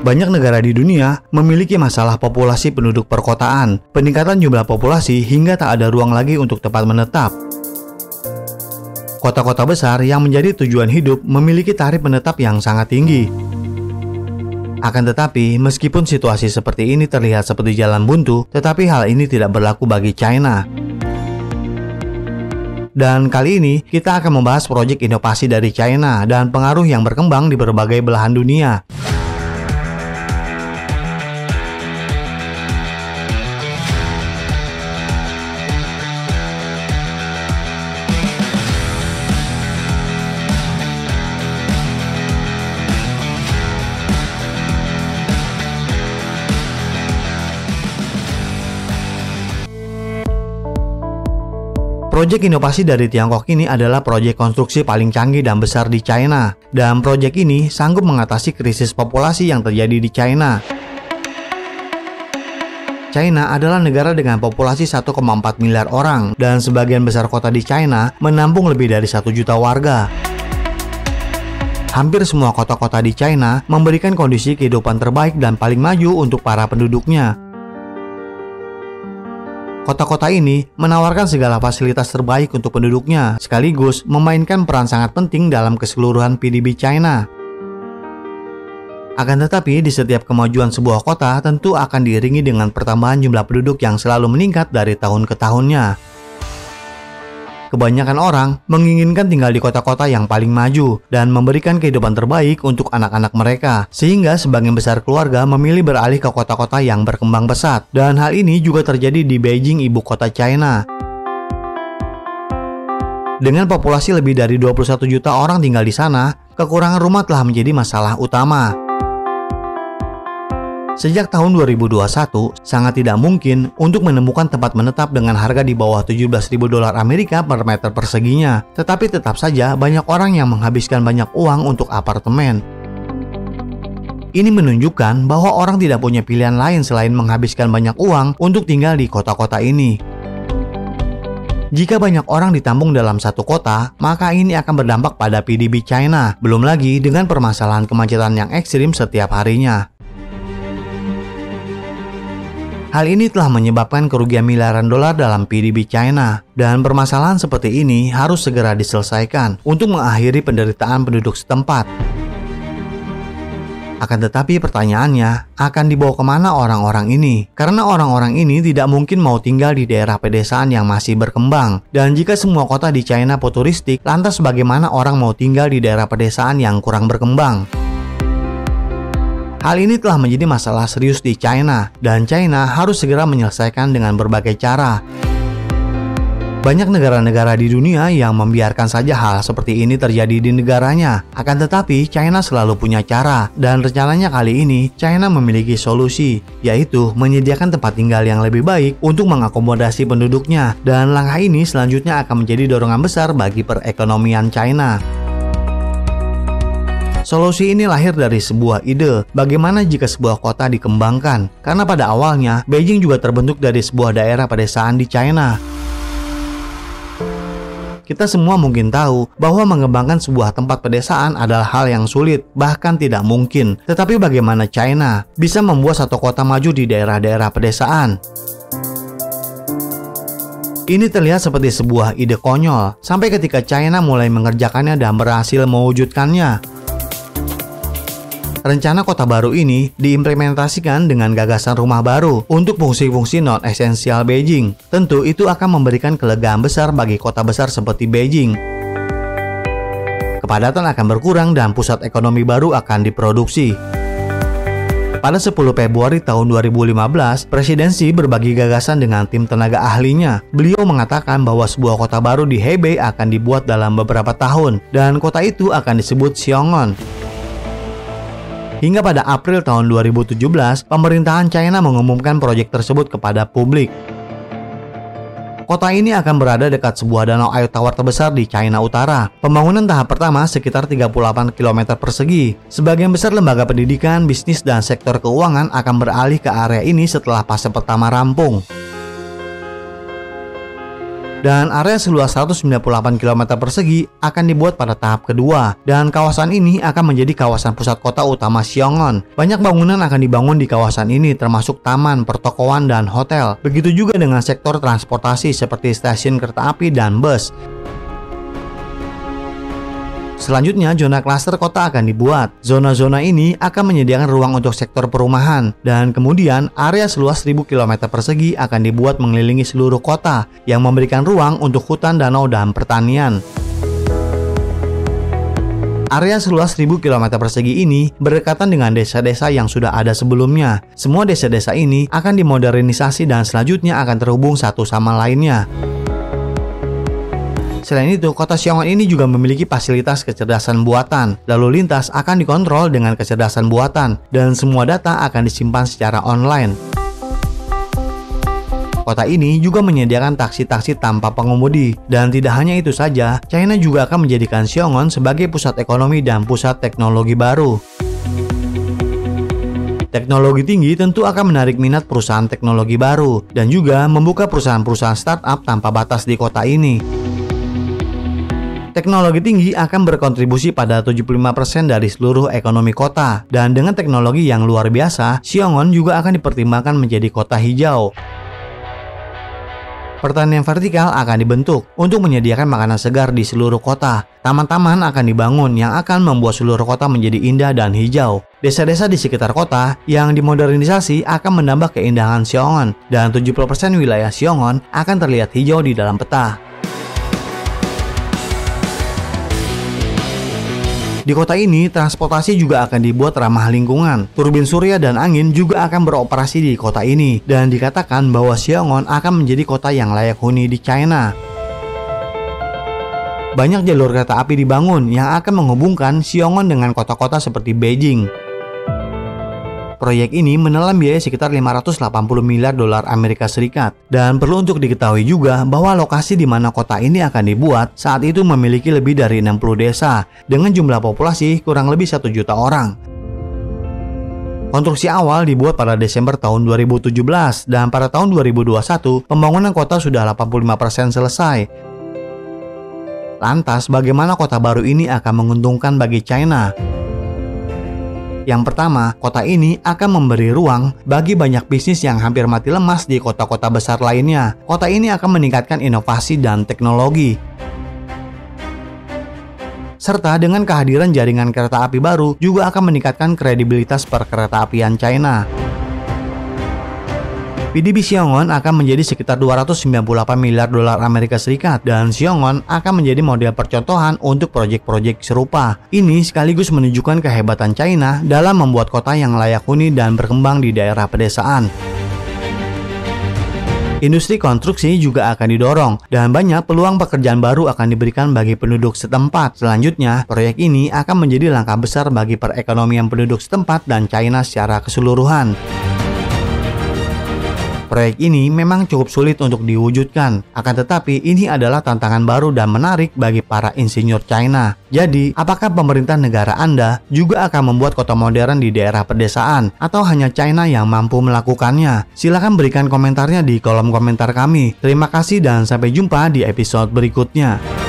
Banyak negara di dunia memiliki masalah populasi penduduk perkotaan, peningkatan jumlah populasi hingga tak ada ruang lagi untuk tempat menetap. Kota-kota besar yang menjadi tujuan hidup memiliki tarif menetap yang sangat tinggi. Akan tetapi, meskipun situasi seperti ini terlihat seperti jalan buntu, tetapi hal ini tidak berlaku bagi China. Dan kali ini, kita akan membahas proyek inovasi dari China dan pengaruh yang berkembang di berbagai belahan dunia. Proyek inovasi dari Tiongkok ini adalah proyek konstruksi paling canggih dan besar di China. Dan proyek ini sanggup mengatasi krisis populasi yang terjadi di China. China adalah negara dengan populasi 1,4 miliar orang, dan sebagian besar kota di China menampung lebih dari 1 juta warga. Hampir semua kota-kota di China memberikan kondisi kehidupan terbaik dan paling maju untuk para penduduknya. Kota-kota ini menawarkan segala fasilitas terbaik untuk penduduknya, sekaligus memainkan peran sangat penting dalam keseluruhan PDB China. Akan tetapi, di setiap kemajuan sebuah kota tentu akan diiringi dengan pertambahan jumlah penduduk yang selalu meningkat dari tahun ke tahunnya. Kebanyakan orang menginginkan tinggal di kota-kota yang paling maju dan memberikan kehidupan terbaik untuk anak-anak mereka, sehingga sebagian besar keluarga memilih beralih ke kota-kota yang berkembang pesat. Dan hal ini juga terjadi di Beijing, ibu kota China. Dengan populasi lebih dari 21 juta orang tinggal di sana, kekurangan rumah telah menjadi masalah utama. Sejak tahun 2021, sangat tidak mungkin untuk menemukan tempat menetap dengan harga di bawah $17.000 Amerika per meter perseginya. Tetapi tetap saja banyak orang yang menghabiskan banyak uang untuk apartemen. Ini menunjukkan bahwa orang tidak punya pilihan lain selain menghabiskan banyak uang untuk tinggal di kota-kota ini. Jika banyak orang ditampung dalam satu kota, maka ini akan berdampak pada PDB China. Belum lagi dengan permasalahan kemacetan yang ekstrim setiap harinya. Hal ini telah menyebabkan kerugian miliaran dolar dalam PDB China, dan permasalahan seperti ini harus segera diselesaikan untuk mengakhiri penderitaan penduduk setempat. Akan tetapi pertanyaannya, akan dibawa kemana orang-orang ini? Karena orang-orang ini tidak mungkin mau tinggal di daerah pedesaan yang masih berkembang. Dan jika semua kota di China futuristik, lantas bagaimana orang mau tinggal di daerah pedesaan yang kurang berkembang? Hal ini telah menjadi masalah serius di China, dan China harus segera menyelesaikan dengan berbagai cara. Banyak negara-negara di dunia yang membiarkan saja hal seperti ini terjadi di negaranya. Akan tetapi, China selalu punya cara, dan rencananya kali ini, China memiliki solusi, yaitu menyediakan tempat tinggal yang lebih baik untuk mengakomodasi penduduknya. Dan langkah ini selanjutnya akan menjadi dorongan besar bagi perekonomian China. Solusi ini lahir dari sebuah ide, bagaimana jika sebuah kota dikembangkan. Karena pada awalnya, Beijing juga terbentuk dari sebuah daerah pedesaan di China. Kita semua mungkin tahu bahwa mengembangkan sebuah tempat pedesaan adalah hal yang sulit, bahkan tidak mungkin. Tetapi bagaimana China bisa membuat satu kota maju di daerah-daerah pedesaan? Ini terlihat seperti sebuah ide konyol, sampai ketika China mulai mengerjakannya dan berhasil mewujudkannya. Rencana kota baru ini diimplementasikan dengan gagasan rumah baru untuk fungsi-fungsi non-esensial Beijing. Tentu itu akan memberikan kelegaan besar bagi kota besar seperti Beijing. Kepadatan akan berkurang dan pusat ekonomi baru akan diproduksi. Pada 10 Februari tahun 2015, Presiden Xi berbagi gagasan dengan tim tenaga ahlinya. Beliau mengatakan bahwa sebuah kota baru di Hebei akan dibuat dalam beberapa tahun, dan kota itu akan disebut Xiong'an. Hingga pada April tahun 2017, pemerintahan China mengumumkan proyek tersebut kepada publik. Kota ini akan berada dekat sebuah danau air tawar terbesar di China Utara. Pembangunan tahap pertama sekitar 38 km persegi. Sebagian besar lembaga pendidikan, bisnis, dan sektor keuangan akan beralih ke area ini setelah fase pertama rampung. dan area seluas 198 km persegi akan dibuat pada tahap kedua, dan kawasan ini akan menjadi kawasan pusat kota utama Xiong'an. Banyak bangunan akan dibangun di kawasan ini, termasuk taman, pertokoan, dan hotel. Begitu juga dengan sektor transportasi seperti stasiun kereta api dan bus. Selanjutnya, zona klaster kota akan dibuat. Zona-zona ini akan menyediakan ruang untuk sektor perumahan, dan kemudian area seluas 1000 km persegi akan dibuat mengelilingi seluruh kota yang memberikan ruang untuk hutan, danau, dan pertanian. Area seluas 1000 km persegi ini berdekatan dengan desa-desa yang sudah ada sebelumnya. Semua desa-desa ini akan dimodernisasi dan selanjutnya akan terhubung satu sama lainnya. Selain itu, kota Xiong'an ini juga memiliki fasilitas kecerdasan buatan. Lalu lintas akan dikontrol dengan kecerdasan buatan, dan semua data akan disimpan secara online. Kota ini juga menyediakan taksi-taksi tanpa pengemudi. Dan tidak hanya itu saja, China juga akan menjadikan Xiong'an sebagai pusat ekonomi dan pusat teknologi baru. Teknologi tinggi tentu akan menarik minat perusahaan teknologi baru, dan juga membuka perusahaan-perusahaan startup tanpa batas di kota ini. Teknologi tinggi akan berkontribusi pada 75% dari seluruh ekonomi kota, dan dengan teknologi yang luar biasa, Xiong'an juga akan dipertimbangkan menjadi kota hijau. Pertanian vertikal akan dibentuk untuk menyediakan makanan segar di seluruh kota. Taman-taman akan dibangun yang akan membuat seluruh kota menjadi indah dan hijau. Desa-desa di sekitar kota yang dimodernisasi akan menambah keindahan Xiong'an, dan 70% wilayah Xiong'an akan terlihat hijau di dalam peta. Di kota ini, transportasi juga akan dibuat ramah lingkungan. Turbin surya dan angin juga akan beroperasi di kota ini, dan dikatakan bahwa Xiong'an akan menjadi kota yang layak huni di China. Banyak jalur kereta api dibangun yang akan menghubungkan Xiong'an dengan kota-kota seperti Beijing. Proyek ini menelan biaya sekitar 580 miliar dolar Amerika Serikat. Dan perlu untuk diketahui juga bahwa lokasi di mana kota ini akan dibuat saat itu memiliki lebih dari 60 desa dengan jumlah populasi kurang lebih 1 juta orang. Konstruksi awal dibuat pada Desember tahun 2017, dan pada tahun 2021 pembangunan kota sudah 85% selesai. Lantas, bagaimana kota baru ini akan menguntungkan bagi China? Yang pertama, kota ini akan memberi ruang bagi banyak bisnis yang hampir mati lemas di kota-kota besar lainnya. Kota ini akan meningkatkan inovasi dan teknologi. Serta dengan kehadiran jaringan kereta api baru juga akan meningkatkan kredibilitas perkeretaapian China. PDB Xiong'an akan menjadi sekitar 298 miliar dolar Amerika Serikat, dan Xiong'an akan menjadi model percontohan untuk proyek-proyek serupa. Ini sekaligus menunjukkan kehebatan China dalam membuat kota yang layak huni dan berkembang di daerah pedesaan. Industri konstruksi juga akan didorong, dan banyak peluang pekerjaan baru akan diberikan bagi penduduk setempat. Selanjutnya, proyek ini akan menjadi langkah besar bagi perekonomian penduduk setempat dan China secara keseluruhan. Proyek ini memang cukup sulit untuk diwujudkan, akan tetapi ini adalah tantangan baru dan menarik bagi para insinyur China. Jadi, apakah pemerintah negara Anda juga akan membuat kota modern di daerah pedesaan, atau hanya China yang mampu melakukannya? Silahkan berikan komentarnya di kolom komentar kami. Terima kasih dan sampai jumpa di episode berikutnya.